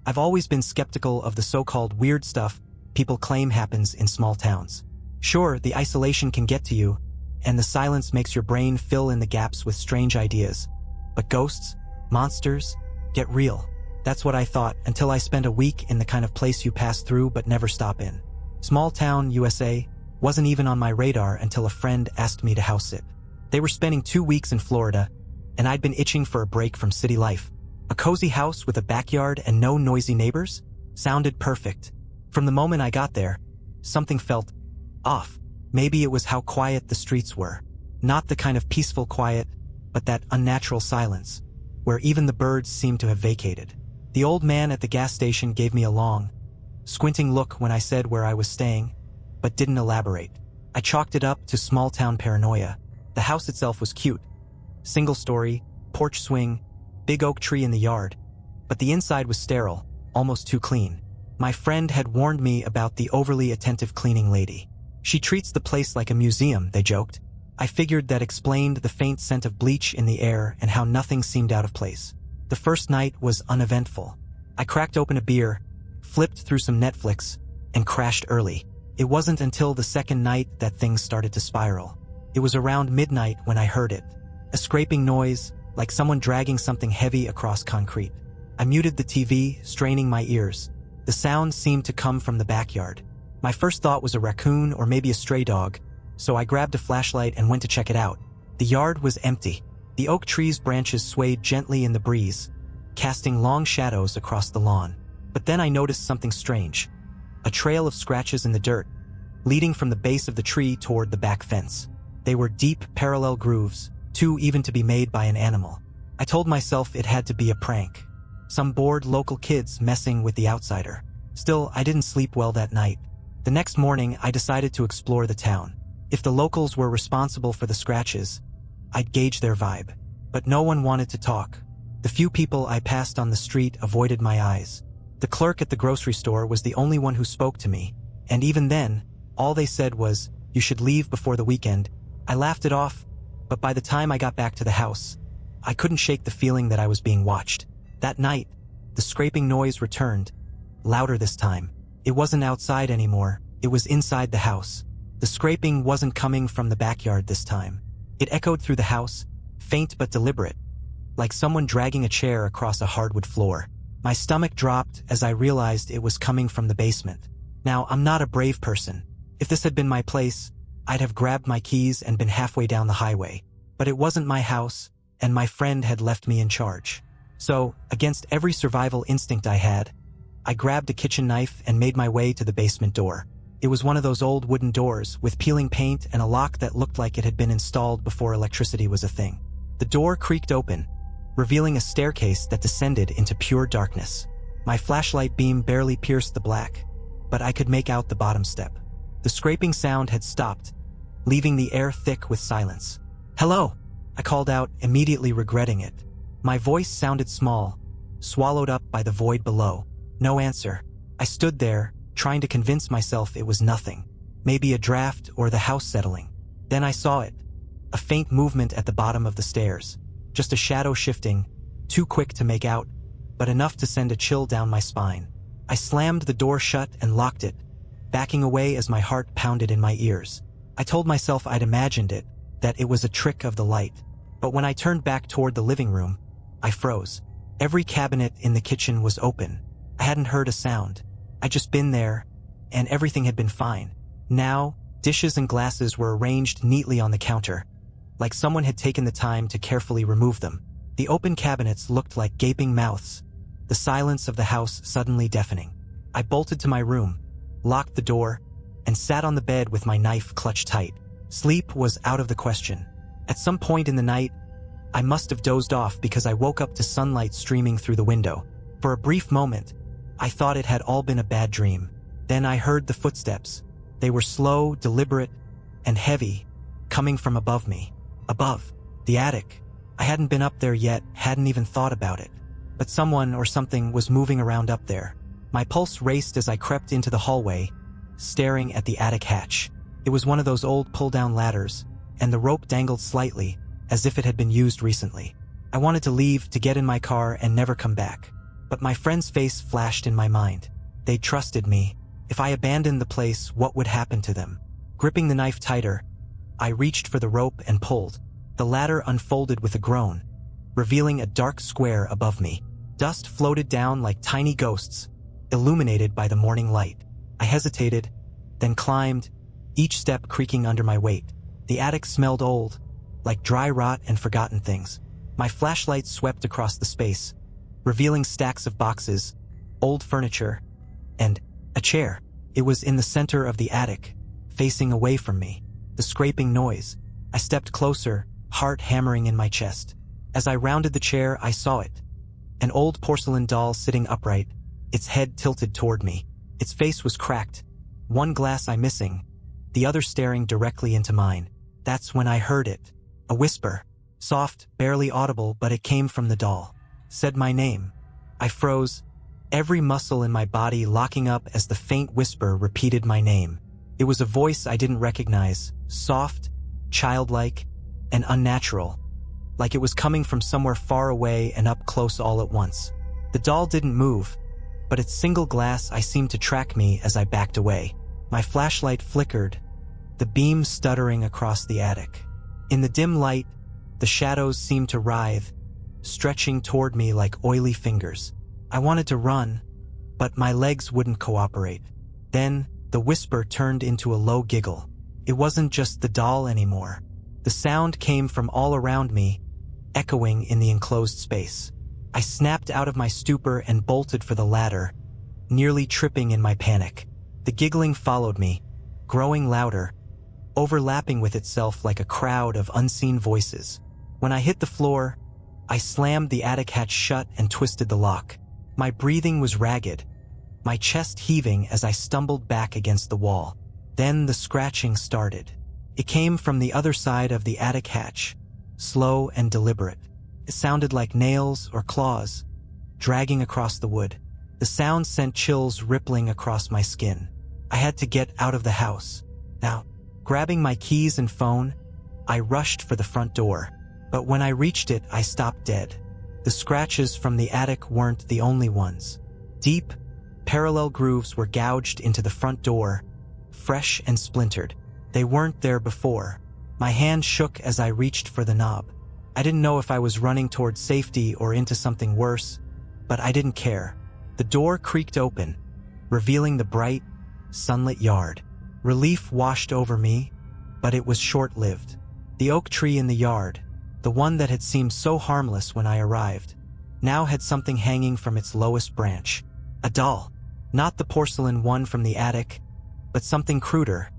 I've always been skeptical of the so-called weird stuff people claim happens in small towns. Sure, the isolation can get to you, and the silence makes your brain fill in the gaps with strange ideas. But ghosts, monsters, get real. That's what I thought until I spent a week in the kind of place you pass through but never stop in. Small town, USA, wasn't even on my radar until a friend asked me to house sit. They were spending 2 weeks in Florida, and I'd been itching for a break from city life. A cozy house with a backyard and no noisy neighbors sounded perfect. From the moment I got there, something felt off. Maybe it was how quiet the streets were. Not the kind of peaceful quiet, but that unnatural silence, where even the birds seemed to have vacated. The old man at the gas station gave me a long, squinting look when I said where I was staying, but didn't elaborate. I chalked it up to small-town paranoia. The house itself was cute. Single-story, porch swing, big oak tree in the yard. But the inside was sterile, almost too clean. My friend had warned me about the overly attentive cleaning lady. She treats the place like a museum, they joked. I figured that explained the faint scent of bleach in the air and how nothing seemed out of place. The first night was uneventful. I cracked open a beer, flipped through some Netflix, and crashed early. It wasn't until the second night that things started to spiral. It was around midnight when I heard it. A scraping noise, like someone dragging something heavy across concrete. I muted the TV, straining my ears. The sound seemed to come from the backyard. My first thought was a raccoon or maybe a stray dog, so I grabbed a flashlight and went to check it out. The yard was empty. The oak tree's branches swayed gently in the breeze, casting long shadows across the lawn. But then I noticed something strange. A trail of scratches in the dirt, leading from the base of the tree toward the back fence. They were deep, parallel grooves, too even to be made by an animal. I told myself it had to be a prank. Some bored local kids messing with the outsider. Still, I didn't sleep well that night. The next morning, I decided to explore the town. If the locals were responsible for the scratches, I'd gauge their vibe. But no one wanted to talk. The few people I passed on the street avoided my eyes. The clerk at the grocery store was the only one who spoke to me, and even then, all they said was, "You should leave before the weekend." I laughed it off, but by the time I got back to the house, I couldn't shake the feeling that I was being watched. That night, the scraping noise returned, louder this time. It wasn't outside anymore, it was inside the house. The scraping wasn't coming from the backyard this time. It echoed through the house, faint but deliberate, like someone dragging a chair across a hardwood floor. My stomach dropped as I realized it was coming from the basement. Now, I'm not a brave person. If this had been my place, I'd have grabbed my keys and been halfway down the highway. But it wasn't my house, and my friend had left me in charge. So, against every survival instinct I had, I grabbed a kitchen knife and made my way to the basement door. It was one of those old wooden doors with peeling paint and a lock that looked like it had been installed before electricity was a thing. The door creaked open, revealing a staircase that descended into pure darkness. My flashlight beam barely pierced the black, but I could make out the bottom step. The scraping sound had stopped, leaving the air thick with silence. "Hello," I called out, immediately regretting it. My voice sounded small, swallowed up by the void below. No answer. I stood there, trying to convince myself it was nothing. Maybe a draft or the house settling. Then I saw it. A faint movement at the bottom of the stairs. Just a shadow shifting, too quick to make out, but enough to send a chill down my spine. I slammed the door shut and locked it, backing away as my heart pounded in my ears. I told myself I'd imagined it, that it was a trick of the light. But when I turned back toward the living room, I froze. Every cabinet in the kitchen was open. I hadn't heard a sound. I'd just been there, and everything had been fine. Now, dishes and glasses were arranged neatly on the counter, like someone had taken the time to carefully remove them. The open cabinets looked like gaping mouths, the silence of the house suddenly deafening. I bolted to my room, locked the door, and sat on the bed with my knife clutched tight. Sleep was out of the question. At some point in the night, I must have dozed off because I woke up to sunlight streaming through the window. For a brief moment, I thought it had all been a bad dream. Then I heard the footsteps. They were slow, deliberate, and heavy, coming from above me. Above, the attic. I hadn't been up there yet, hadn't even thought about it. But someone or something was moving around up there. My pulse raced as I crept into the hallway, staring at the attic hatch. It was one of those old pull-down ladders, and the rope dangled slightly, as if it had been used recently. I wanted to leave, to get in my car and never come back. But my friend's face flashed in my mind. They trusted me. If I abandoned the place, what would happen to them? Gripping the knife tighter, I reached for the rope and pulled. The ladder unfolded with a groan, revealing a dark square above me. Dust floated down like tiny ghosts, illuminated by the morning light. I hesitated, then climbed, each step creaking under my weight. The attic smelled old, like dry rot and forgotten things. My flashlight swept across the space, revealing stacks of boxes, old furniture, and a chair. It was in the center of the attic, facing away from me. The scraping noise. I stepped closer, heart hammering in my chest. As I rounded the chair, I saw it. An old porcelain doll sitting upright, its head tilted toward me. Its face was cracked, one glass eye missing, the other staring directly into mine. That's when I heard it. A whisper, soft, barely audible, but it came from the doll. Said my name. I froze, every muscle in my body locking up as the faint whisper repeated my name. It was a voice I didn't recognize, soft, childlike, and unnatural, like it was coming from somewhere far away and up close all at once. The doll didn't move, but its single glass eye seemed to track me as I backed away. My flashlight flickered, the beam stuttering across the attic. In the dim light, the shadows seemed to writhe, stretching toward me like oily fingers. I wanted to run, but my legs wouldn't cooperate. Then, the whisper turned into a low giggle. It wasn't just the doll anymore. The sound came from all around me, echoing in the enclosed space. I snapped out of my stupor and bolted for the ladder, nearly tripping in my panic. The giggling followed me, growing louder, overlapping with itself like a crowd of unseen voices. When I hit the floor, I slammed the attic hatch shut and twisted the lock. My breathing was ragged, my chest heaving as I stumbled back against the wall. Then the scratching started. It came from the other side of the attic hatch, slow and deliberate. It sounded like nails or claws, dragging across the wood. The sound sent chills rippling across my skin. I had to get out of the house. Now, grabbing my keys and phone, I rushed for the front door. But when I reached it, I stopped dead. The scratches from the attic weren't the only ones. Deep, parallel grooves were gouged into the front door, fresh and splintered. They weren't there before. My hand shook as I reached for the knob. I didn't know if I was running toward safety or into something worse, but I didn't care. The door creaked open, revealing the bright, sunlit yard. Relief washed over me, but it was short-lived. The oak tree in the yard, the one that had seemed so harmless when I arrived, now had something hanging from its lowest branch. A doll. Not the porcelain one from the attic, but something cruder,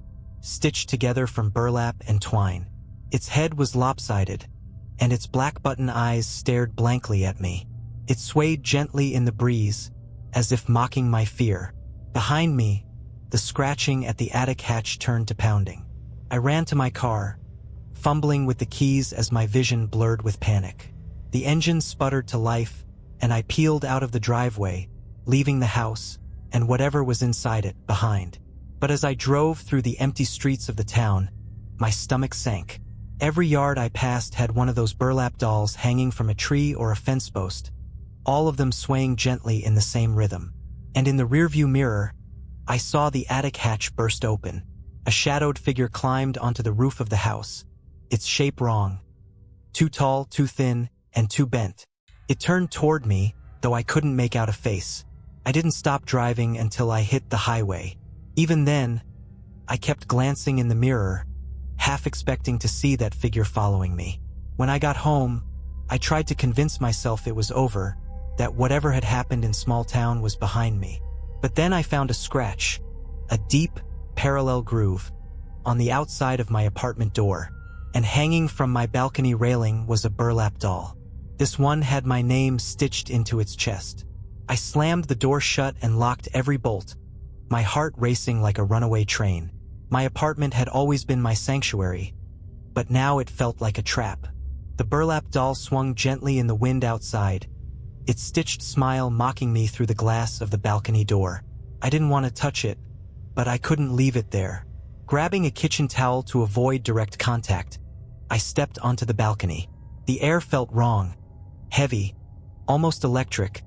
stitched together from burlap and twine. Its head was lopsided, and its black button eyes stared blankly at me. It swayed gently in the breeze, as if mocking my fear. Behind me, the scratching at the attic hatch turned to pounding. I ran to my car, fumbling with the keys as my vision blurred with panic. The engine sputtered to life, and I peeled out of the driveway, leaving the house, and whatever was inside it, behind. But as I drove through the empty streets of the town, my stomach sank. Every yard I passed had one of those burlap dolls hanging from a tree or a fence post, all of them swaying gently in the same rhythm. And in the rearview mirror, I saw the attic hatch burst open. A shadowed figure climbed onto the roof of the house, its shape wrong. Too tall, too thin, and too bent. It turned toward me, though I couldn't make out a face. I didn't stop driving until I hit the highway. Even then, I kept glancing in the mirror, half expecting to see that figure following me. When I got home, I tried to convince myself it was over, that whatever had happened in small town was behind me. But then I found a scratch, a deep, parallel groove, on the outside of my apartment door, and hanging from my balcony railing was a burlap doll. This one had my name stitched into its chest. I slammed the door shut and locked every bolt, my heart racing like a runaway train. My apartment had always been my sanctuary, but now it felt like a trap. The burlap doll swung gently in the wind outside, its stitched smile mocking me through the glass of the balcony door. I didn't want to touch it, but I couldn't leave it there. Grabbing a kitchen towel to avoid direct contact, I stepped onto the balcony. The air felt wrong, heavy, almost electric,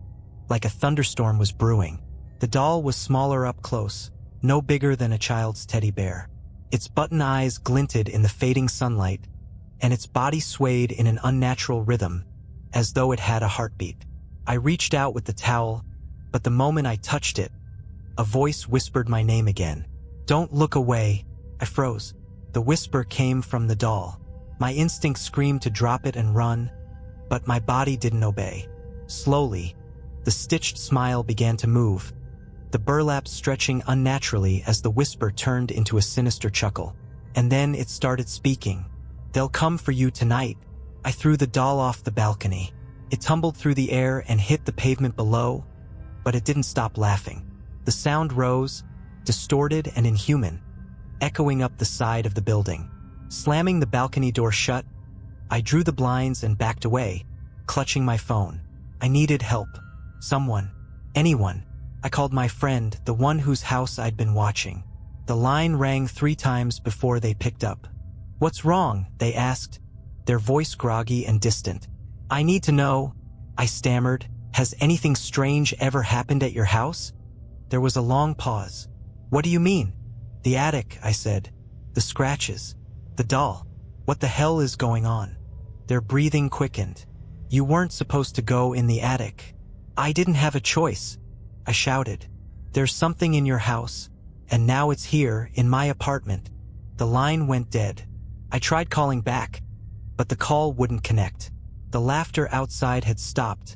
like a thunderstorm was brewing. The doll was smaller up close, no bigger than a child's teddy bear. Its button eyes glinted in the fading sunlight, and its body swayed in an unnatural rhythm, as though it had a heartbeat. I reached out with the towel, but the moment I touched it, a voice whispered my name again. "Don't look away." I froze. The whisper came from the doll. My instinct screamed to drop it and run, but my body didn't obey. Slowly, the stitched smile began to move, the burlap stretching unnaturally as the whisper turned into a sinister chuckle. And then it started speaking. "They'll come for you tonight." I threw the doll off the balcony. It tumbled through the air and hit the pavement below, but it didn't stop laughing. The sound rose, distorted and inhuman, echoing up the side of the building. Slamming the balcony door shut, I drew the blinds and backed away, clutching my phone. I needed help. Someone. Anyone. I called my friend, the one whose house I'd been watching. The line rang 3 times before they picked up. "What's wrong?" they asked, their voice groggy and distant. "I need to know," I stammered. "Has anything strange ever happened at your house?" There was a long pause. "What do you mean?" "The attic," I said. "The scratches. The doll. What the hell is going on?" Their breathing quickened. "You weren't supposed to go in the attic." "I didn't have a choice," I shouted. "There's something in your house, and now it's here, in my apartment." The line went dead. I tried calling back, but the call wouldn't connect. The laughter outside had stopped,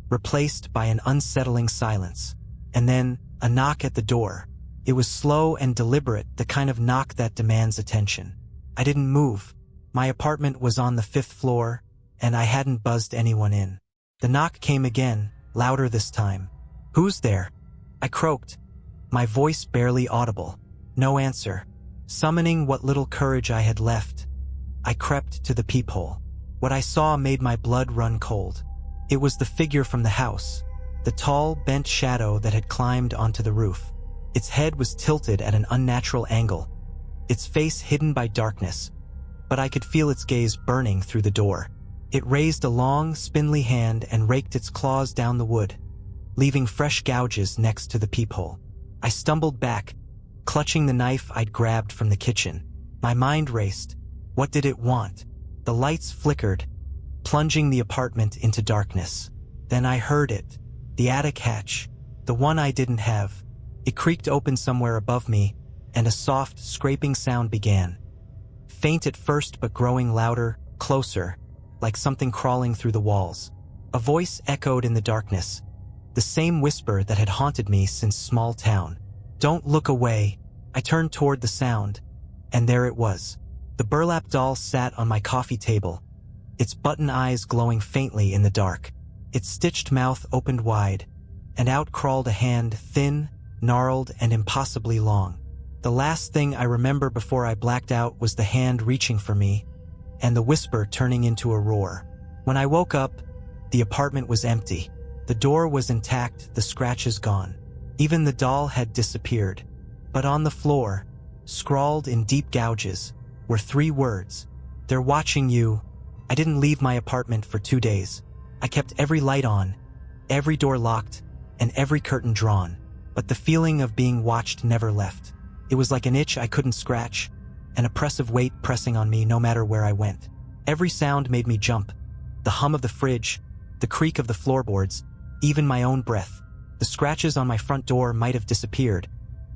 replaced by an unsettling silence. And then, a knock at the door. It was slow and deliberate, the kind of knock that demands attention. I didn't move. My apartment was on the 5th floor, and I hadn't buzzed anyone in. The knock came again, louder this time. "Who's there?" I croaked, my voice barely audible. No answer. Summoning what little courage I had left, I crept to the peephole. What I saw made my blood run cold. It was the figure from the house, the tall, bent shadow that had climbed onto the roof. Its head was tilted at an unnatural angle, its face hidden by darkness, but I could feel its gaze burning through the door. It raised a long, spindly hand and raked its claws down the wood, leaving fresh gouges next to the peephole. I stumbled back, clutching the knife I'd grabbed from the kitchen. My mind raced. What did it want? The lights flickered, plunging the apartment into darkness. Then I heard it. The attic hatch, the one I didn't have. It creaked open somewhere above me, and a soft, scraping sound began. Faint at first, but growing louder, closer, like something crawling through the walls. A voice echoed in the darkness, the same whisper that had haunted me since small town. "Don't look away." I turned toward the sound, and there it was. The burlap doll sat on my coffee table, its button eyes glowing faintly in the dark. Its stitched mouth opened wide, and out crawled a hand, thin, gnarled, and impossibly long. The last thing I remember before I blacked out was the hand reaching for me, and the whisper turning into a roar. When I woke up, the apartment was empty. The door was intact, the scratches gone. Even the doll had disappeared. But on the floor, scrawled in deep gouges, were 3 words. "They're watching you." I didn't leave my apartment for 2 days. I kept every light on, every door locked, and every curtain drawn. But the feeling of being watched never left. It was like an itch I couldn't scratch, an oppressive weight pressing on me no matter where I went. Every sound made me jump. The hum of the fridge, the creak of the floorboards, even my own breath. The scratches on my front door might have disappeared,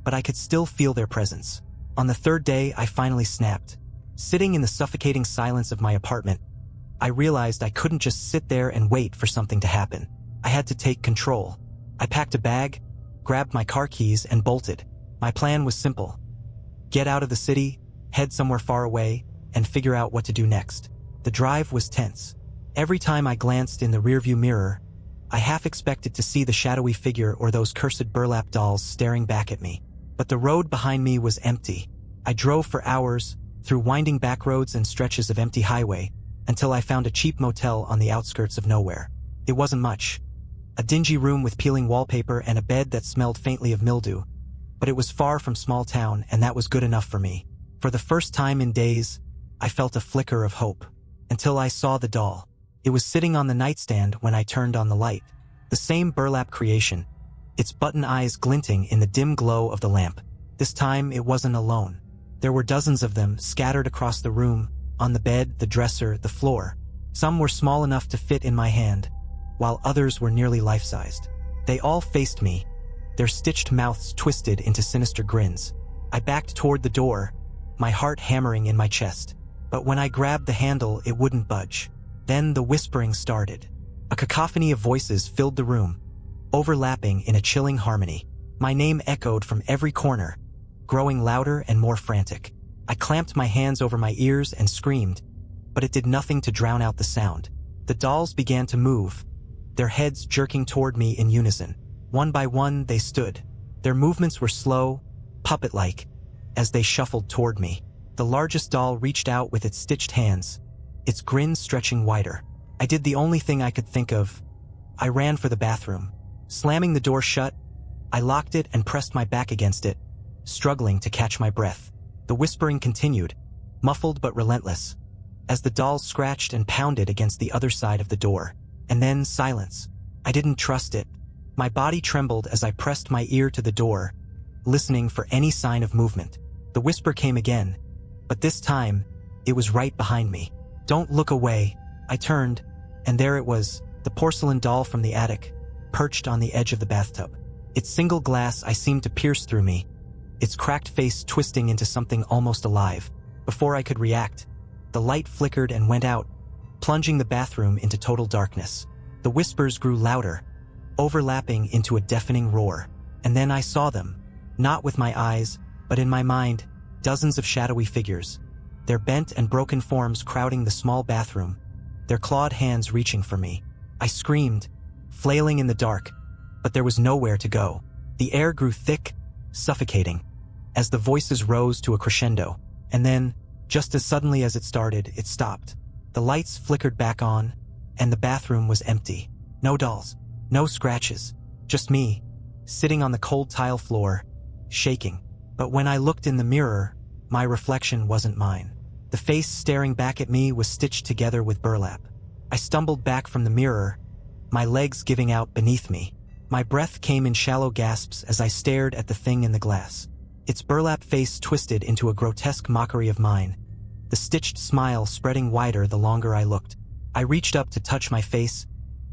but I could still feel their presence. On the 3rd day, I finally snapped. Sitting in the suffocating silence of my apartment, I realized I couldn't just sit there and wait for something to happen. I had to take control. I packed a bag, grabbed my car keys, and bolted. My plan was simple. Get out of the city, head somewhere far away, and figure out what to do next. The drive was tense. Every time I glanced in the rearview mirror, I half expected to see the shadowy figure or those cursed burlap dolls staring back at me. But the road behind me was empty. I drove for hours, through winding back roads and stretches of empty highway, until I found a cheap motel on the outskirts of nowhere. It wasn't much. A dingy room with peeling wallpaper and a bed that smelled faintly of mildew. But it was far from small town, and that was good enough for me. For the first time in days, I felt a flicker of hope. Until I saw the doll. It was sitting on the nightstand when I turned on the light. The same burlap creation, its button eyes glinting in the dim glow of the lamp. This time it wasn't alone. There were dozens of them scattered across the room, on the bed, the dresser, the floor. Some were small enough to fit in my hand, while others were nearly life-sized. They all faced me, their stitched mouths twisted into sinister grins. I backed toward the door, my heart hammering in my chest. But when I grabbed the handle, it wouldn't budge. Then the whispering started. A cacophony of voices filled the room, overlapping in a chilling harmony. My name echoed from every corner, growing louder and more frantic. I clamped my hands over my ears and screamed, but it did nothing to drown out the sound. The dolls began to move, their heads jerking toward me in unison. One by one, they stood. Their movements were slow, puppet-like, as they shuffled toward me. The largest doll reached out with its stitched hands, its grin stretching wider. I did the only thing I could think of. I ran for the bathroom. Slamming the door shut, I locked it and pressed my back against it, struggling to catch my breath. The whispering continued, muffled but relentless, as the dolls scratched and pounded against the other side of the door. And then silence. I didn't trust it. My body trembled as I pressed my ear to the door, listening for any sign of movement. The whisper came again, but this time, it was right behind me. "Don't look away." I turned, and there it was, the porcelain doll from the attic, perched on the edge of the bathtub. Its single glass eye seemed to pierce through me, its cracked face twisting into something almost alive. Before I could react, the light flickered and went out, plunging the bathroom into total darkness. The whispers grew louder, overlapping into a deafening roar. And then I saw them, not with my eyes, but in my mind, dozens of shadowy figures, their bent and broken forms crowding the small bathroom, their clawed hands reaching for me. I screamed, flailing in the dark, but there was nowhere to go. The air grew thick, suffocating, as the voices rose to a crescendo. And then, just as suddenly as it started, it stopped. The lights flickered back on, and the bathroom was empty. No dolls, no scratches, just me, sitting on the cold tile floor, shaking. But when I looked in the mirror, my reflection wasn't mine. The face staring back at me was stitched together with burlap. I stumbled back from the mirror, my legs giving out beneath me. My breath came in shallow gasps as I stared at the thing in the glass. Its burlap face twisted into a grotesque mockery of mine, the stitched smile spreading wider the longer I looked. I reached up to touch my face,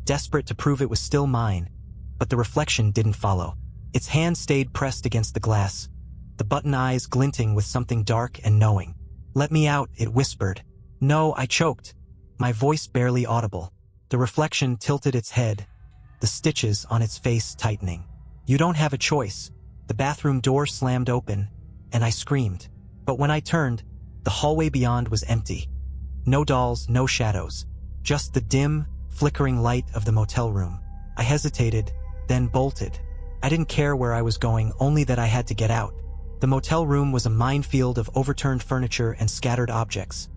desperate to prove it was still mine, but the reflection didn't follow. Its hand stayed pressed against the glass, the button eyes glinting with something dark and knowing. "Let me out," it whispered. "No," I choked, my voice barely audible. The reflection tilted its head, the stitches on its face tightening. "You don't have a choice." The bathroom door slammed open, and I screamed. But when I turned, the hallway beyond was empty. No dolls, no shadows, just the dim, flickering light of the motel room. I hesitated, then bolted. I didn't care where I was going, only that I had to get out. The motel room was a minefield of overturned furniture and scattered objects,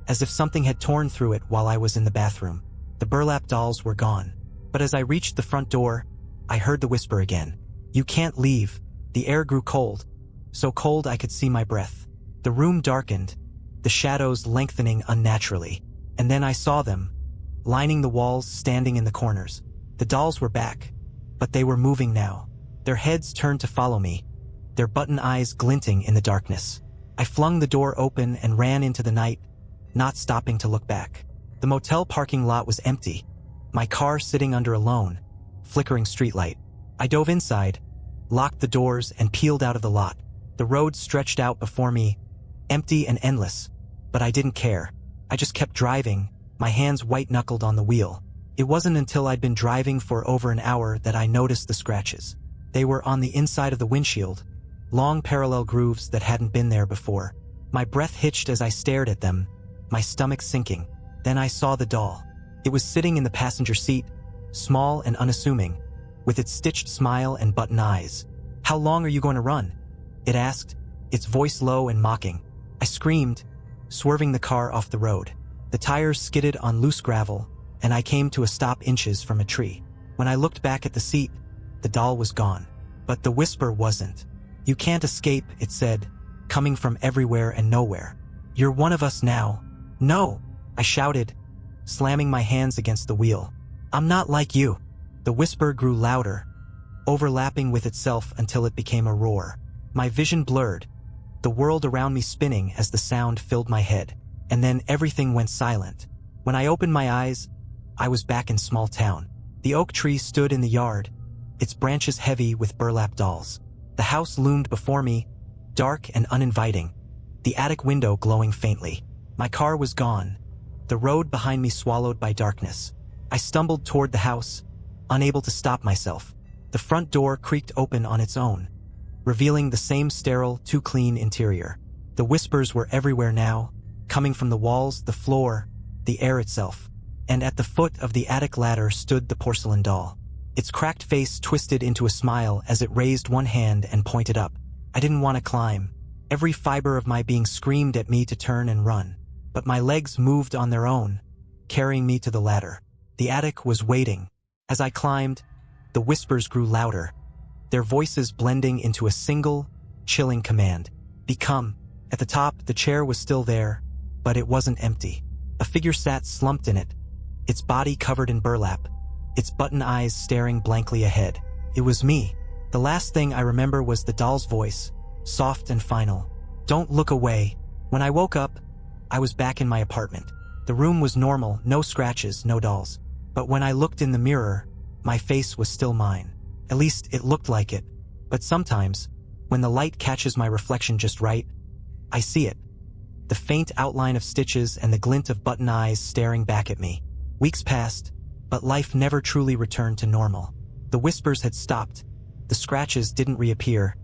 as if something had torn through it while I was in the bathroom. The burlap dolls were gone. But as I reached the front door, I heard the whisper again. "You can't leave." The air grew cold, so cold I could see my breath. The room darkened, the shadows lengthening unnaturally. And then I saw them, lining the walls, standing in the corners. The dolls were back, but they were moving now. Their heads turned to follow me, their button eyes glinting in the darkness. I flung the door open and ran into the night, not stopping to look back. The motel parking lot was empty, my car sitting under a lone, flickering streetlight. I dove inside, locked the doors, and peeled out of the lot. The road stretched out before me, empty and endless, but I didn't care. I just kept driving, my hands white-knuckled on the wheel. It wasn't until I'd been driving for over an hour that I noticed the scratches. They were on the inside of the windshield, long parallel grooves that hadn't been there before. My breath hitched as I stared at them, my stomach sinking. Then I saw the doll. It was sitting in the passenger seat, small and unassuming, with its stitched smile and button eyes. "How long are you going to run?" it asked, its voice low and mocking. I screamed, swerving the car off the road. The tires skidded on loose gravel, and I came to a stop inches from a tree. When I looked back at the seat, the doll was gone. But the whisper wasn't. "You can't escape," it said, coming from everywhere and nowhere. "You're one of us now." "No," I shouted, slamming my hands against the wheel. "I'm not like you." The whisper grew louder, overlapping with itself until it became a roar. My vision blurred, the world around me spinning as the sound filled my head. And then everything went silent. When I opened my eyes, I was back in small town. The oak tree stood in the yard, its branches heavy with burlap dolls. The house loomed before me, dark and uninviting, the attic window glowing faintly. My car was gone, the road behind me swallowed by darkness. I stumbled toward the house, unable to stop myself. The front door creaked open on its own, revealing the same sterile, too clean interior. The whispers were everywhere now, coming from the walls, the floor, the air itself. And at the foot of the attic ladder stood the porcelain doll. Its cracked face twisted into a smile as it raised one hand and pointed up. I didn't want to climb. Every fiber of my being screamed at me to turn and run. But my legs moved on their own, carrying me to the ladder. The attic was waiting. As I climbed, the whispers grew louder, their voices blending into a single, chilling command. Become. At the top, the chair was still there, but it wasn't empty. A figure sat slumped in it, its body covered in burlap, its button eyes staring blankly ahead. It was me. The last thing I remember was the doll's voice, soft and final. Don't look away. When I woke up, I was back in my apartment. The room was normal, no scratches, no dolls. But when I looked in the mirror, my face was still mine. At least it looked like it. But sometimes, when the light catches my reflection just right, I see it. The faint outline of stitches and the glint of button eyes staring back at me. Weeks passed, but life never truly returned to normal. The whispers had stopped, the scratches didn't reappear,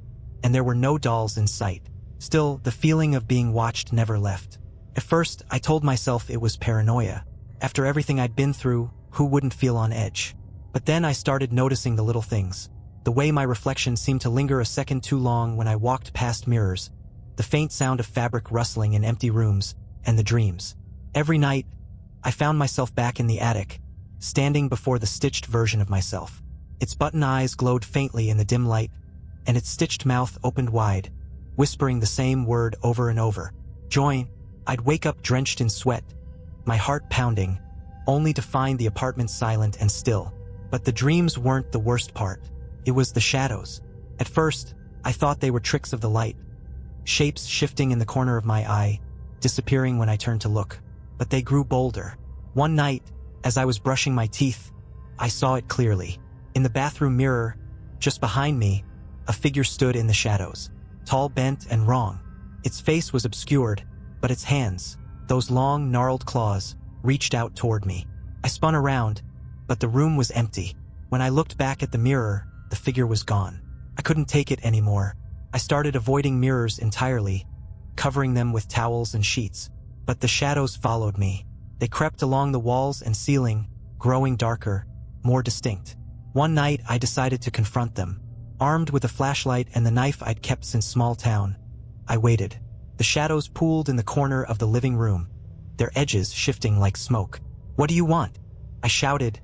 and there were no dolls in sight. Still, the feeling of being watched never left. At first, I told myself it was paranoia. After everything I'd been through, who wouldn't feel on edge? But then I started noticing the little things. The way my reflection seemed to linger a second too long when I walked past mirrors, the faint sound of fabric rustling in empty rooms, and the dreams. Every night, I found myself back in the attic, standing before the stitched version of myself. Its button eyes glowed faintly in the dim light, and its stitched mouth opened wide, whispering the same word over and over. Join. I'd wake up drenched in sweat, my heart pounding, only to find the apartment silent and still. But the dreams weren't the worst part. It was the shadows. At first, I thought they were tricks of the light, shapes shifting in the corner of my eye, disappearing when I turned to look. But they grew bolder. One night, as I was brushing my teeth, I saw it clearly. In the bathroom mirror, just behind me, a figure stood in the shadows, tall, bent, and wrong. Its face was obscured, but its hands, those long, gnarled claws, reached out toward me. I spun around, but the room was empty. When I looked back at the mirror, the figure was gone. I couldn't take it anymore. I started avoiding mirrors entirely, covering them with towels and sheets. But the shadows followed me. They crept along the walls and ceiling, growing darker, more distinct. One night, I decided to confront them. Armed with a flashlight and the knife I'd kept since small town, I waited. The shadows pooled in the corner of the living room, their edges shifting like smoke. What do you want? I shouted,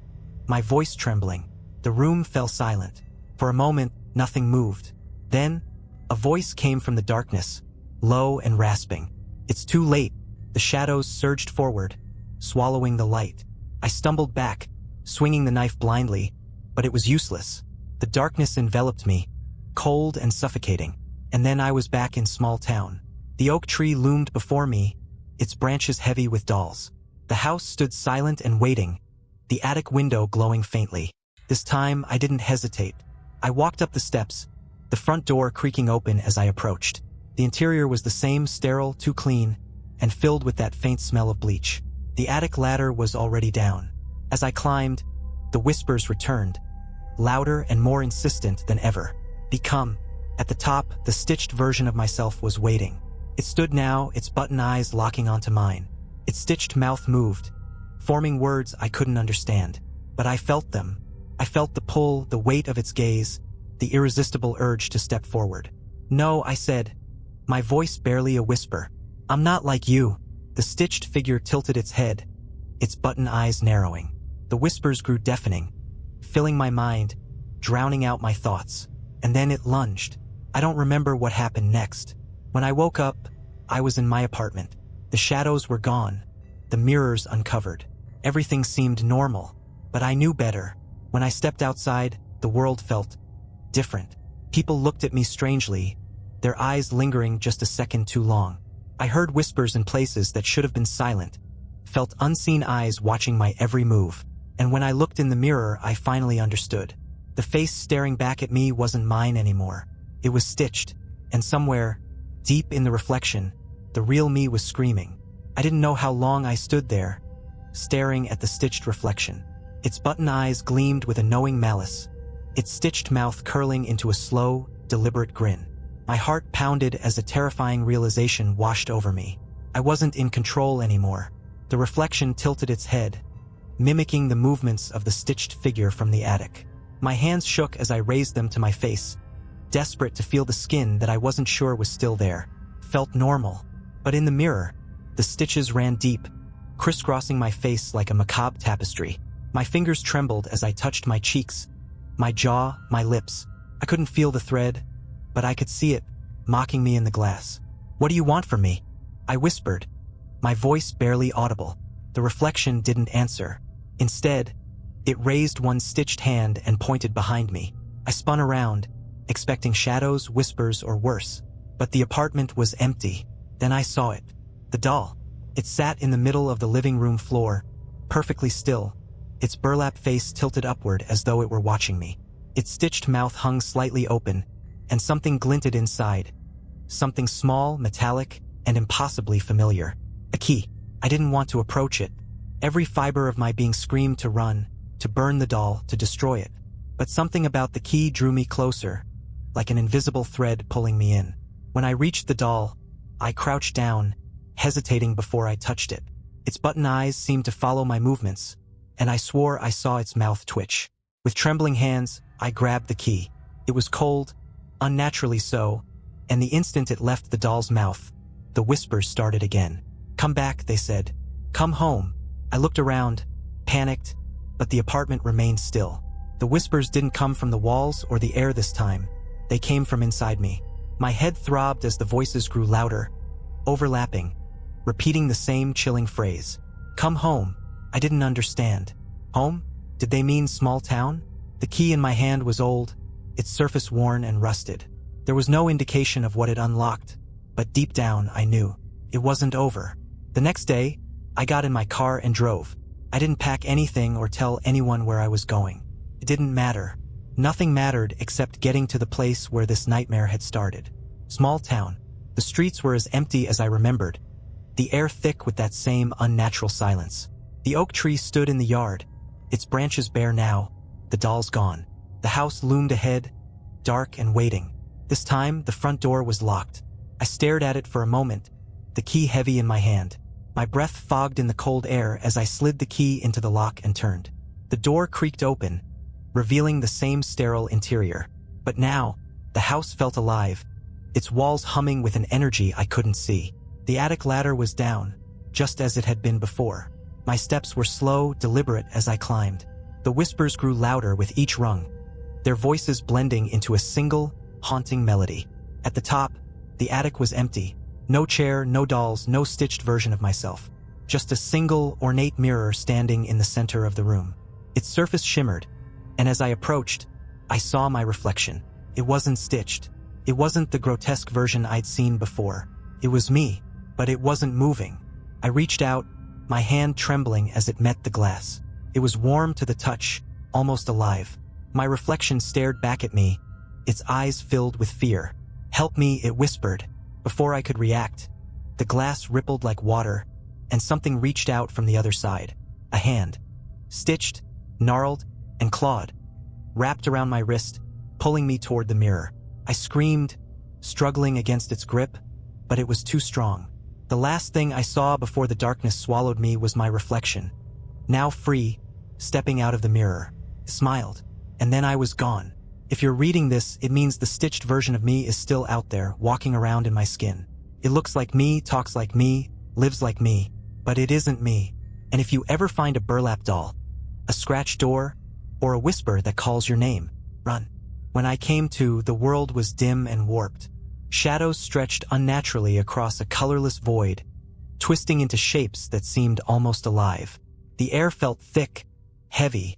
my voice trembling. The room fell silent. For a moment, nothing moved. Then, a voice came from the darkness, low and rasping. It's too late. The shadows surged forward, swallowing the light. I stumbled back, swinging the knife blindly, but it was useless. The darkness enveloped me, cold and suffocating. And then I was back in small town. The oak tree loomed before me, its branches heavy with dolls. The house stood silent and waiting, the attic window glowing faintly. This time, I didn't hesitate. I walked up the steps, the front door creaking open as I approached. The interior was the same, sterile, too clean, and filled with that faint smell of bleach. The attic ladder was already down. As I climbed, the whispers returned, louder and more insistent than ever. Become. At the top, the stitched version of myself was waiting. It stood now, its button eyes locking onto mine. Its stitched mouth moved, forming words I couldn't understand. But I felt them. I felt the pull, the weight of its gaze, the irresistible urge to step forward. No, I said, my voice barely a whisper. I'm not like you. The stitched figure tilted its head, its button eyes narrowing. The whispers grew deafening, filling my mind, drowning out my thoughts. And then it lunged. I don't remember what happened next. When I woke up, I was in my apartment. The shadows were gone, the mirrors uncovered. Everything seemed normal, but I knew better. When I stepped outside, the world felt different. People looked at me strangely, their eyes lingering just a second too long. I heard whispers in places that should have been silent, felt unseen eyes watching my every move. And when I looked in the mirror, I finally understood. The face staring back at me wasn't mine anymore. It was stitched, and somewhere, deep in the reflection, the real me was screaming. I didn't know how long I stood there, staring at the stitched reflection. Its button eyes gleamed with a knowing malice, its stitched mouth curling into a slow, deliberate grin. My heart pounded as a terrifying realization washed over me. I wasn't in control anymore. The reflection tilted its head, mimicking the movements of the stitched figure from the attic. My hands shook as I raised them to my face, desperate to feel the skin that I wasn't sure was still there. Felt normal. But in the mirror, the stitches ran deep, crisscrossing my face like a macabre tapestry. My fingers trembled as I touched my cheeks, my jaw, my lips. I couldn't feel the thread, but I could see it, mocking me in the glass. "What do you want from me?" I whispered, my voice barely audible. The reflection didn't answer. Instead, it raised one stitched hand and pointed behind me. I spun around, expecting shadows, whispers, or worse. But the apartment was empty. Then I saw it. The doll. It sat in the middle of the living room floor, perfectly still, its burlap face tilted upward as though it were watching me. Its stitched mouth hung slightly open, and something glinted inside. Something small, metallic, and impossibly familiar. A key. I didn't want to approach it. Every fiber of my being screamed to run, to burn the doll, to destroy it. But something about the key drew me closer, like an invisible thread pulling me in. When I reached the doll, I crouched down, hesitating before I touched it. Its button eyes seemed to follow my movements, and I swore I saw its mouth twitch. With trembling hands, I grabbed the key. It was cold, unnaturally so, and the instant it left the doll's mouth, the whispers started again. "Come back," they said. "Come home." I looked around, panicked, but the apartment remained still. The whispers didn't come from the walls or the air this time. They came from inside me. My head throbbed as the voices grew louder, overlapping, repeating the same chilling phrase. "Come home." I didn't understand. Home? Did they mean small town? The key in my hand was old, its surface worn and rusted. There was no indication of what it unlocked, but deep down I knew it wasn't over. The next day, I got in my car and drove. I didn't pack anything or tell anyone where I was going. It didn't matter. Nothing mattered except getting to the place where this nightmare had started. Small town. The streets were as empty as I remembered, the air thick with that same unnatural silence. The oak tree stood in the yard, its branches bare now, the doll's gone. The house loomed ahead, dark and waiting. This time, the front door was locked. I stared at it for a moment, the key heavy in my hand. My breath fogged in the cold air as I slid the key into the lock and turned. The door creaked open, revealing the same sterile interior. But now, the house felt alive, its walls humming with an energy I couldn't see. The attic ladder was down, just as it had been before. My steps were slow, deliberate as I climbed. The whispers grew louder with each rung, their voices blending into a single, haunting melody. At the top, the attic was empty. No chair, no dolls, no stitched version of myself. Just a single, ornate mirror standing in the center of the room. Its surface shimmered, and as I approached, I saw my reflection. It wasn't stitched. It wasn't the grotesque version I'd seen before. It was me, but it wasn't moving. I reached out, my hand trembling as it met the glass. It was warm to the touch, almost alive. My reflection stared back at me, its eyes filled with fear. "Help me," it whispered. Before I could react, the glass rippled like water, and something reached out from the other side. A hand. Stitched, gnarled, and clawed, wrapped around my wrist, pulling me toward the mirror. I screamed, struggling against its grip, but it was too strong. The last thing I saw before the darkness swallowed me was my reflection, now free, stepping out of the mirror. Smiled, and then I was gone. If you're reading this, it means the stitched version of me is still out there, walking around in my skin. It looks like me, talks like me, lives like me, but it isn't me. And if you ever find a burlap doll, a scratched door, or a whisper that calls your name, run. When I came to, the world was dim and warped. Shadows stretched unnaturally across a colorless void, twisting into shapes that seemed almost alive. The air felt thick, heavy,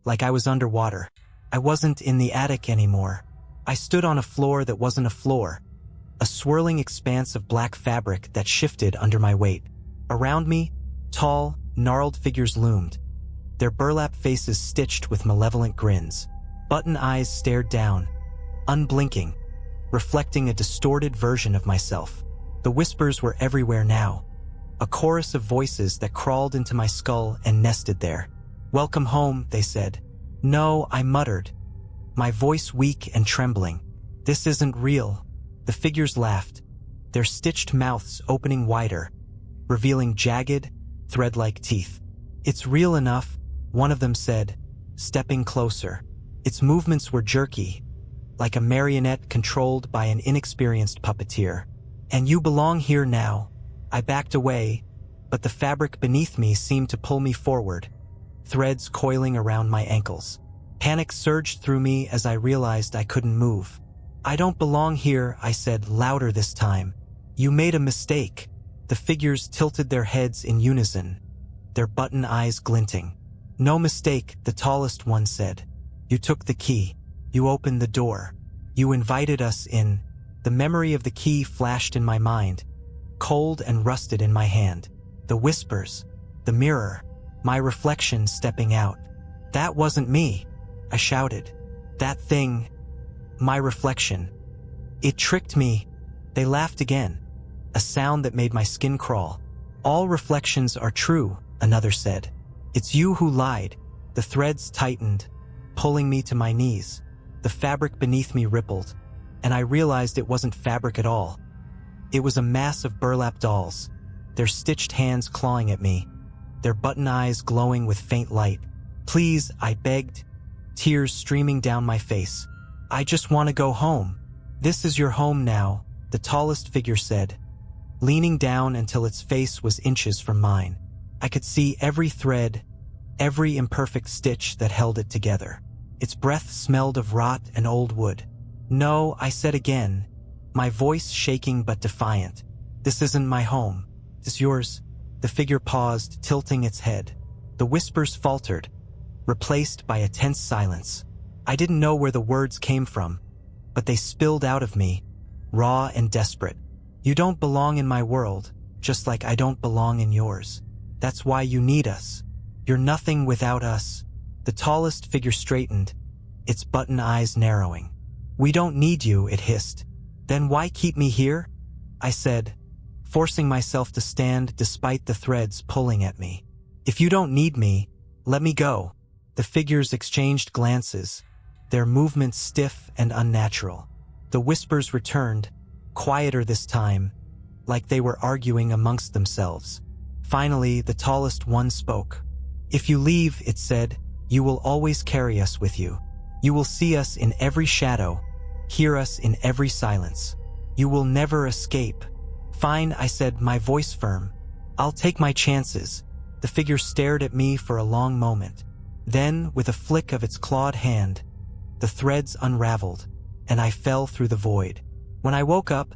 like I was underwater. I wasn't in the attic anymore. I stood on a floor that wasn't a floor, a swirling expanse of black fabric that shifted under my weight. Around me, tall, gnarled figures loomed, their burlap faces stitched with malevolent grins. Button eyes stared down, unblinking, reflecting a distorted version of myself. The whispers were everywhere now, a chorus of voices that crawled into my skull and nested there. "Welcome home," they said. "No," I muttered, my voice weak and trembling. "This isn't real." The figures laughed, their stitched mouths opening wider, revealing jagged, thread-like teeth. "It's real enough," one of them said, stepping closer. Its movements were jerky, like a marionette controlled by an inexperienced puppeteer. "And you belong here now." I backed away, but the fabric beneath me seemed to pull me forward, threads coiling around my ankles. Panic surged through me as I realized I couldn't move. "I don't belong here," I said, louder this time. "You made a mistake." The figures tilted their heads in unison, their button eyes glinting. "No mistake," the tallest one said. "You took the key. You opened the door. You invited us in." The memory of the key flashed in my mind, cold and rusted in my hand. The whispers, the mirror, my reflection stepping out. "That wasn't me," I shouted. "That thing, my reflection. It tricked me." They laughed again, a sound that made my skin crawl. "All reflections are true," another said. "It's you who lied." The threads tightened, pulling me to my knees. The fabric beneath me rippled, and I realized it wasn't fabric at all. It was a mass of burlap dolls, their stitched hands clawing at me, their button eyes glowing with faint light. "Please," I begged, tears streaming down my face. "I just want to go home." "This is your home now," the tallest figure said, leaning down until its face was inches from mine. I could see every thread, every imperfect stitch that held it together. Its breath smelled of rot and old wood. "No," I said again, my voice shaking but defiant. "This isn't my home. It's yours." The figure paused, tilting its head. The whispers faltered, replaced by a tense silence. I didn't know where the words came from, but they spilled out of me, raw and desperate. "You don't belong in my world, just like I don't belong in yours. That's why you need us. You're nothing without us." The tallest figure straightened, its button eyes narrowing. "We don't need you," it hissed. "Then why keep me here?" I said, forcing myself to stand despite the threads pulling at me. "If you don't need me, let me go." The figures exchanged glances, their movements stiff and unnatural. The whispers returned, quieter this time, like they were arguing amongst themselves. Finally, the tallest one spoke. "If you leave," it said, "you will always carry us with you. You will see us in every shadow, hear us in every silence. You will never escape." "Fine," I said, my voice firm. "I'll take my chances." The figure stared at me for a long moment. Then, with a flick of its clawed hand, the threads unraveled, and I fell through the void. When I woke up,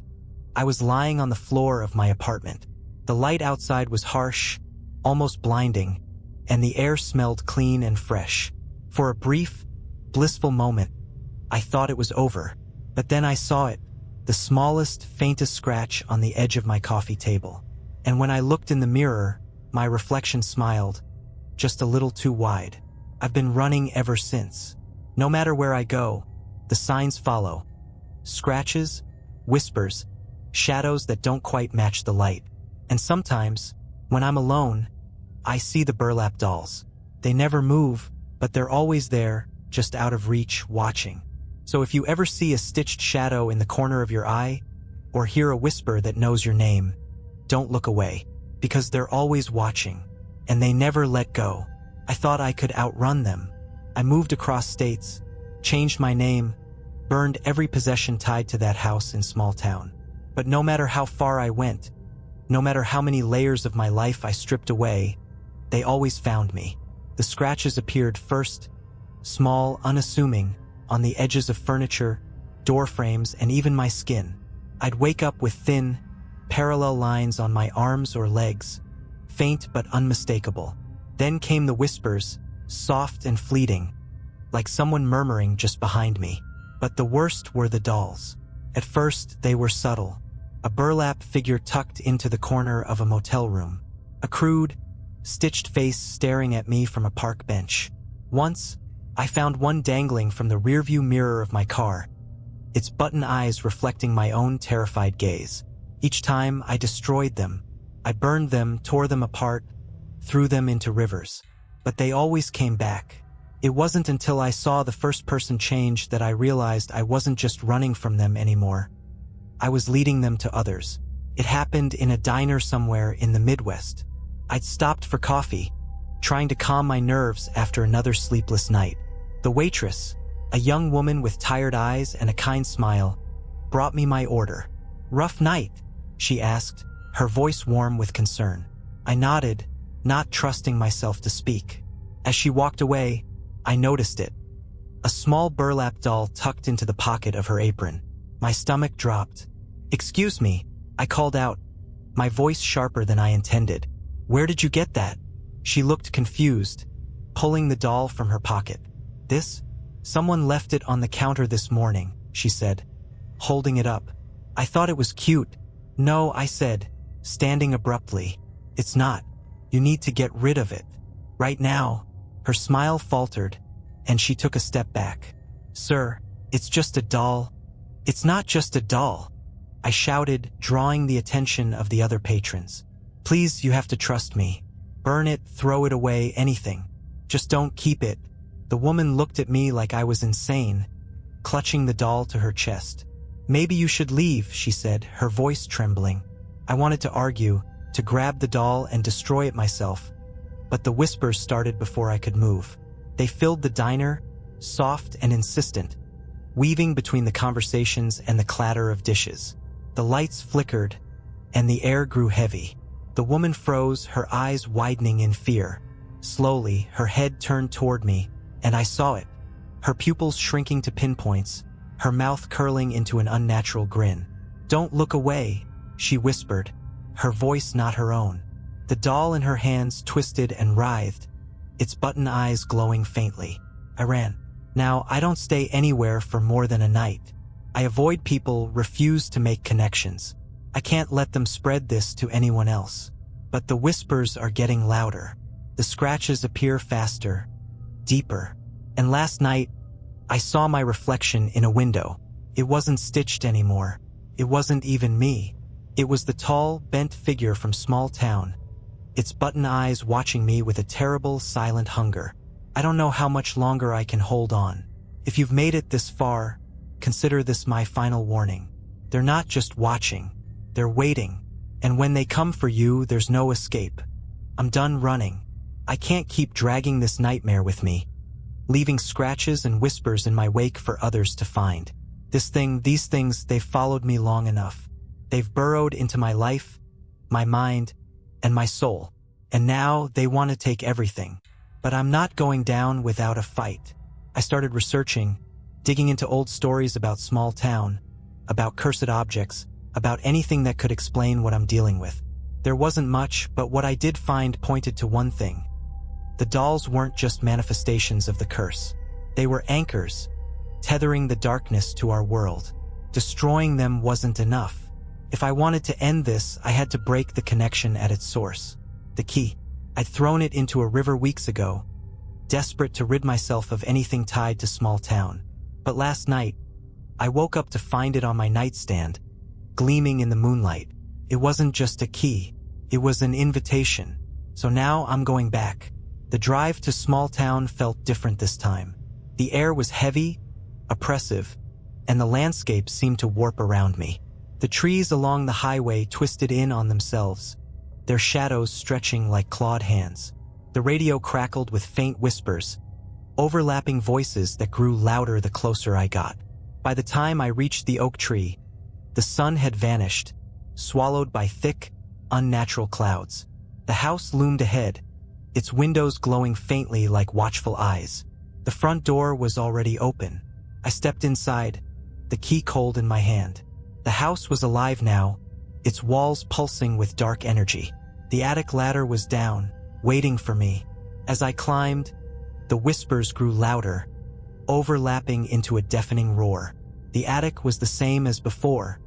I was lying on the floor of my apartment. The light outside was harsh, almost blinding, and the air smelled clean and fresh. For a brief, blissful moment, I thought it was over. But then I saw it, the smallest, faintest scratch on the edge of my coffee table. And when I looked in the mirror, my reflection smiled, just a little too wide. I've been running ever since. No matter where I go, the signs follow. Scratches, whispers, shadows that don't quite match the light. And sometimes, when I'm alone, I see the burlap dolls. They never move, but they're always there, just out of reach, watching. So if you ever see a stitched shadow in the corner of your eye, or hear a whisper that knows your name, don't look away, because they're always watching, and they never let go. I thought I could outrun them. I moved across states, changed my name, burned every possession tied to that house in small town. But no matter how far I went, no matter how many layers of my life I stripped away, they always found me. The scratches appeared first, small, unassuming, on the edges of furniture, door frames, and even my skin. I'd wake up with thin, parallel lines on my arms or legs, faint but unmistakable. Then came the whispers, soft and fleeting, like someone murmuring just behind me. But the worst were the dolls. At first, they were subtle. A burlap figure tucked into the corner of a motel room. A crude, stitched face staring at me from a park bench. Once, I found one dangling from the rearview mirror of my car, its button eyes reflecting my own terrified gaze. Each time, I destroyed them. I burned them, tore them apart, threw them into rivers. But they always came back. It wasn't until I saw the first-person change that I realized I wasn't just running from them anymore. I was leading them to others. It happened in a diner somewhere in the Midwest. I'd stopped for coffee, trying to calm my nerves after another sleepless night. The waitress, a young woman with tired eyes and a kind smile, brought me my order. "Rough night?" she asked, her voice warm with concern. I nodded, not trusting myself to speak. As she walked away, I noticed it. A small burlap doll tucked into the pocket of her apron. My stomach dropped. "Excuse me," I called out, my voice sharper than I intended. "Where did you get that?" She looked confused, pulling the doll from her pocket. "This? Someone left it on the counter this morning," she said, holding it up. "I thought it was cute." "No," I said, standing abruptly. "It's not. You need to get rid of it. Right now." Her smile faltered, and she took a step back. "Sir, it's just a doll." "It's not just a doll," I shouted, drawing the attention of the other patrons. "Please, you have to trust me. Burn it, throw it away, anything. Just don't keep it." The woman looked at me like I was insane, clutching the doll to her chest. "Maybe you should leave," she said, her voice trembling. I wanted to argue, to grab the doll and destroy it myself, but the whispers started before I could move. They filled the diner, soft and insistent, weaving between the conversations and the clatter of dishes. The lights flickered, and the air grew heavy. The woman froze, her eyes widening in fear. Slowly, her head turned toward me, and I saw it. Her pupils shrinking to pinpoints, her mouth curling into an unnatural grin. "Don't look away," she whispered, her voice not her own. The doll in her hands twisted and writhed, its button eyes glowing faintly. I ran. Now, I don't stay anywhere for more than a night. I avoid people, refuse to make connections. I can't let them spread this to anyone else. But the whispers are getting louder. The scratches appear faster, deeper. And last night, I saw my reflection in a window. It wasn't stitched anymore. It wasn't even me. It was the tall, bent figure from small town, its button eyes watching me with a terrible, silent hunger. I don't know how much longer I can hold on. If you've made it this far, consider this my final warning. They're not just watching, they're waiting. And when they come for you, there's no escape. I'm done running. I can't keep dragging this nightmare with me, leaving scratches and whispers in my wake for others to find. These things, they've followed me long enough. They've burrowed into my life, my mind, and my soul. And now they want to take everything. But I'm not going down without a fight. I started researching, digging into old stories about small town, about cursed objects, about anything that could explain what I'm dealing with. There wasn't much, but what I did find pointed to one thing. The dolls weren't just manifestations of the curse. They were anchors, tethering the darkness to our world. Destroying them wasn't enough. If I wanted to end this, I had to break the connection at its source. The key. I'd thrown it into a river weeks ago, desperate to rid myself of anything tied to small town. But last night, I woke up to find it on my nightstand, gleaming in the moonlight. It wasn't just a key, it was an invitation. So now I'm going back. The drive to small town felt different this time. The air was heavy, oppressive, and the landscape seemed to warp around me. The trees along the highway twisted in on themselves, their shadows stretching like clawed hands. The radio crackled with faint whispers, overlapping voices that grew louder the closer I got. By the time I reached the oak tree, the sun had vanished, swallowed by thick, unnatural clouds. The house loomed ahead, its windows glowing faintly like watchful eyes. The front door was already open. I stepped inside, the key cold in my hand. The house was alive now, its walls pulsing with dark energy. The attic ladder was down, waiting for me. As I climbed, the whispers grew louder, overlapping into a deafening roar. The attic was the same as before,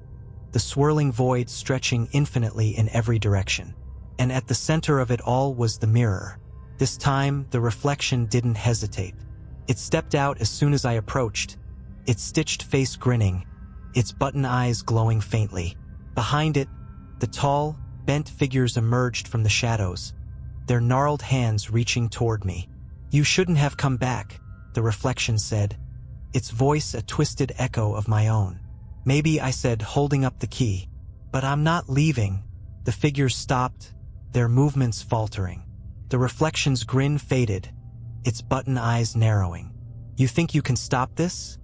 the swirling void stretching infinitely in every direction. And at the center of it all was the mirror. This time, the reflection didn't hesitate. It stepped out as soon as I approached, its stitched face grinning, its button eyes glowing faintly. Behind it, the tall, bent figures emerged from the shadows, their gnarled hands reaching toward me. "You shouldn't have come back," the reflection said, its voice a twisted echo of my own. "Maybe," I said, holding up the key. "But I'm not leaving." The figures stopped, their movements faltering. The reflection's grin faded, its button eyes narrowing. "You think you can stop this?"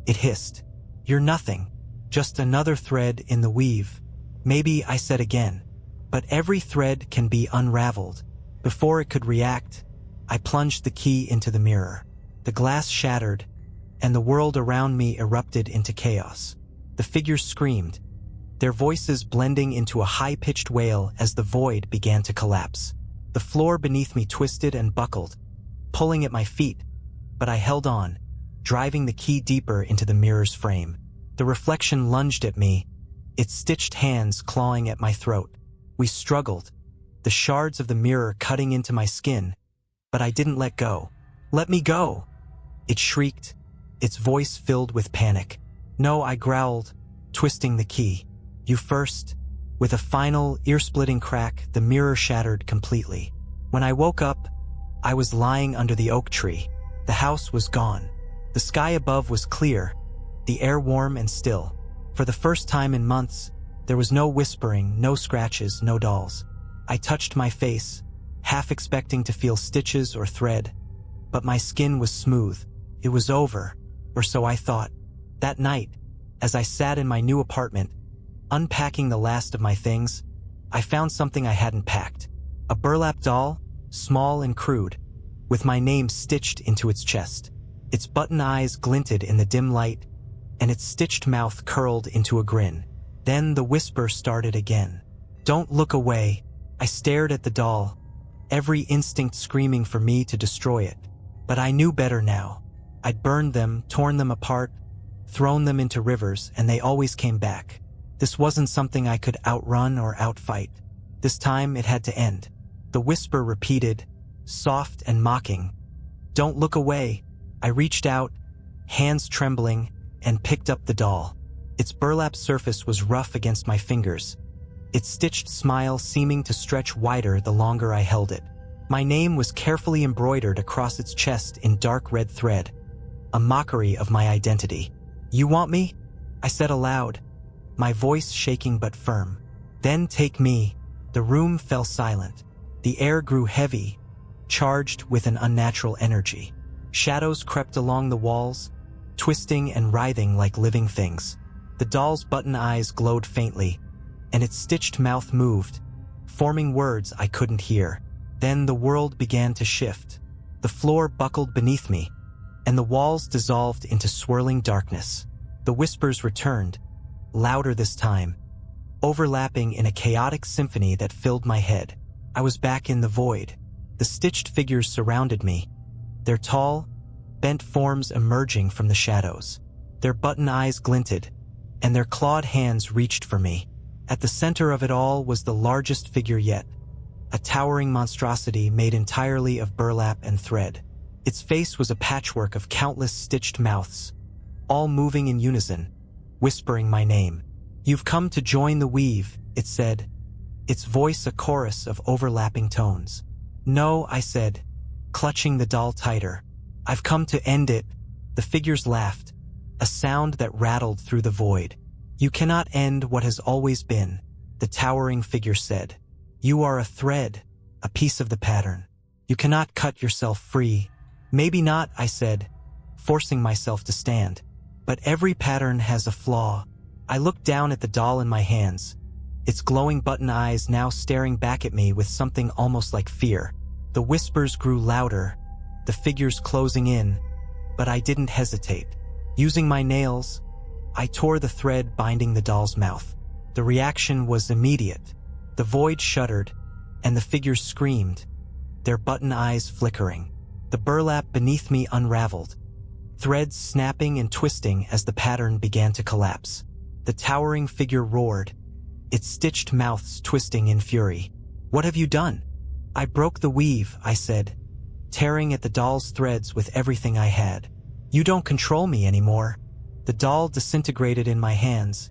it hissed. "You're nothing, just another thread in the weave." "Maybe," I said again, "but every thread can be unraveled." Before it could react, I plunged the key into the mirror. The glass shattered, and the world around me erupted into chaos. The figures screamed, their voices blending into a high-pitched wail as the void began to collapse. The floor beneath me twisted and buckled, pulling at my feet, but I held on, driving the key deeper into the mirror's frame. The reflection lunged at me, its stitched hands clawing at my throat. We struggled, the shards of the mirror cutting into my skin, but I didn't let go. "Let me go!" it shrieked, its voice filled with panic. "No," I growled, twisting the key. "You first." With a final, ear-splitting crack, the mirror shattered completely. When I woke up, I was lying under the oak tree. The house was gone. The sky above was clear, the air warm and still. For the first time in months, there was no whispering, no scratches, no dolls. I touched my face, half expecting to feel stitches or thread, but my skin was smooth. It was over, or so I thought. That night, as I sat in my new apartment, unpacking the last of my things, I found something I hadn't packed. A burlap doll, small and crude, with my name stitched into its chest. Its button eyes glinted in the dim light, and its stitched mouth curled into a grin. Then the whisper started again. "Don't look away." I stared at the doll, every instinct screaming for me to destroy it. But I knew better now. I'd burned them, torn them apart, thrown them into rivers, and they always came back. This wasn't something I could outrun or outfight. This time it had to end. The whisper repeated, soft and mocking. "Don't look away." I reached out, hands trembling, and picked up the doll. Its burlap surface was rough against my fingers, its stitched smile seeming to stretch wider the longer I held it. My name was carefully embroidered across its chest in dark red thread, a mockery of my identity. "You want me?" I said aloud, my voice shaking but firm. "Then take me." The room fell silent. The air grew heavy, charged with an unnatural energy. Shadows crept along the walls, twisting and writhing like living things. The doll's button eyes glowed faintly, and its stitched mouth moved, forming words I couldn't hear. Then the world began to shift. The floor buckled beneath me, and the walls dissolved into swirling darkness. The whispers returned, louder this time, overlapping in a chaotic symphony that filled my head. I was back in the void. The stitched figures surrounded me, their tall, bent forms emerging from the shadows. Their button eyes glinted, and their clawed hands reached for me. At the center of it all was the largest figure yet, a towering monstrosity made entirely of burlap and thread. Its face was a patchwork of countless stitched mouths, all moving in unison, whispering my name. "You've come to join the weave," it said, its voice a chorus of overlapping tones. "No," I said, clutching the doll tighter. "I've come to end it." The figures laughed, a sound that rattled through the void. "You cannot end what has always been," the towering figure said. "You are a thread, a piece of the pattern. You cannot cut yourself free." "Maybe not," I said, forcing myself to stand. "But every pattern has a flaw." I looked down at the doll in my hands, its glowing button eyes now staring back at me with something almost like fear. The whispers grew louder, the figures closing in, but I didn't hesitate. Using my nails, I tore the thread binding the doll's mouth. The reaction was immediate. The void shuddered, and the figures screamed, their button eyes flickering. The burlap beneath me unraveled, threads snapping and twisting as the pattern began to collapse. The towering figure roared, its stitched mouths twisting in fury. "What have you done?" "I broke the weave," I said, tearing at the doll's threads with everything I had. "You don't control me anymore." The doll disintegrated in my hands,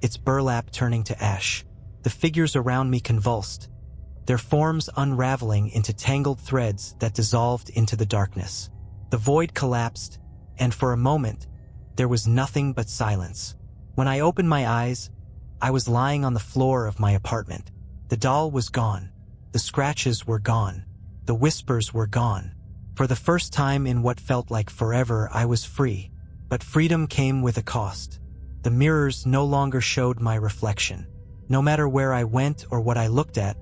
its burlap turning to ash. The figures around me convulsed, their forms unraveling into tangled threads that dissolved into the darkness. The void collapsed, and for a moment, there was nothing but silence. When I opened my eyes, I was lying on the floor of my apartment. The doll was gone. The scratches were gone. The whispers were gone. For the first time in what felt like forever, I was free. But freedom came with a cost. The mirrors no longer showed my reflection. No matter where I went or what I looked at,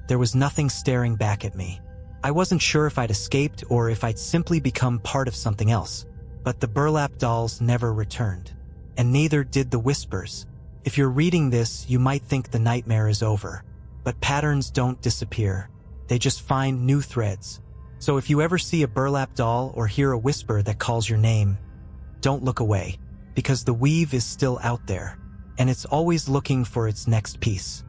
there was nothing staring back at me. I wasn't sure if I'd escaped or if I'd simply become part of something else. But the burlap dolls never returned. And neither did the whispers. If you're reading this, you might think the nightmare is over. But patterns don't disappear. They just find new threads. So if you ever see a burlap doll or hear a whisper that calls your name, don't look away, because the weave is still out there, and it's always looking for its next piece.